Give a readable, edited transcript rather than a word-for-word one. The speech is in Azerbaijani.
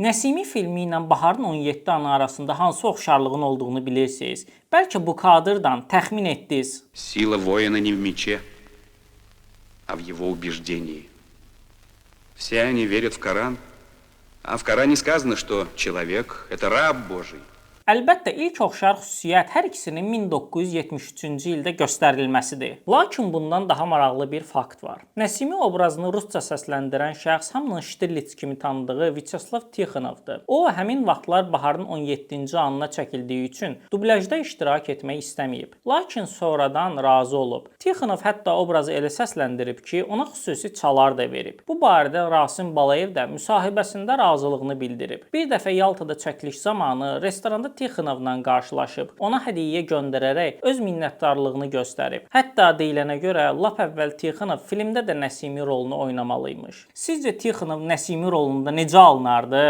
Nəsimi filmi ilə Baharın 17 anı arasında hansı oxşarlığın olduğunu bilirsiniz? Bəlkə bu kadrdan təxmin etdiniz. Сила воина не в мече, а в его убеждении. Все они верят в Коран, а в Коране сказано, что человек – это раб Божий. Əlbəttə, ilk oxşar xüsusiyyət hər ikisinin 1973-cü ildə göstərilməsidir. Lakin bundan daha maraqlı bir fakt var. Nəsimi obrazını rusca səsləndirən şəxs hamının Ştirlits kimi tanıdığı Vyacheslav Tixonovdur. O, həmin vaxtlar Baharın 17-ci anına çəkildiyi üçün dublyajda iştirak etmək istəməyib. Lakin sonradan razı olub. Tixonov hətta obrazı elə səsləndirib ki, ona xüsusi çalar da verib. Bu barədə Rasim Balayev də müsahibəsində razılığını bildirib. Bir dəfə Yaltada çəkiliş zamanı restoranda Tixonovla qarşılaşıb, ona hədiyyə göndərərək öz minnətdarlığını göstərib. Hətta deyilənə görə lap əvvəl Tixonov filmdə də Nəsimi rolunu oynamalıymış. Sizcə Tixonov Nəsimi rolunda necə alınardı?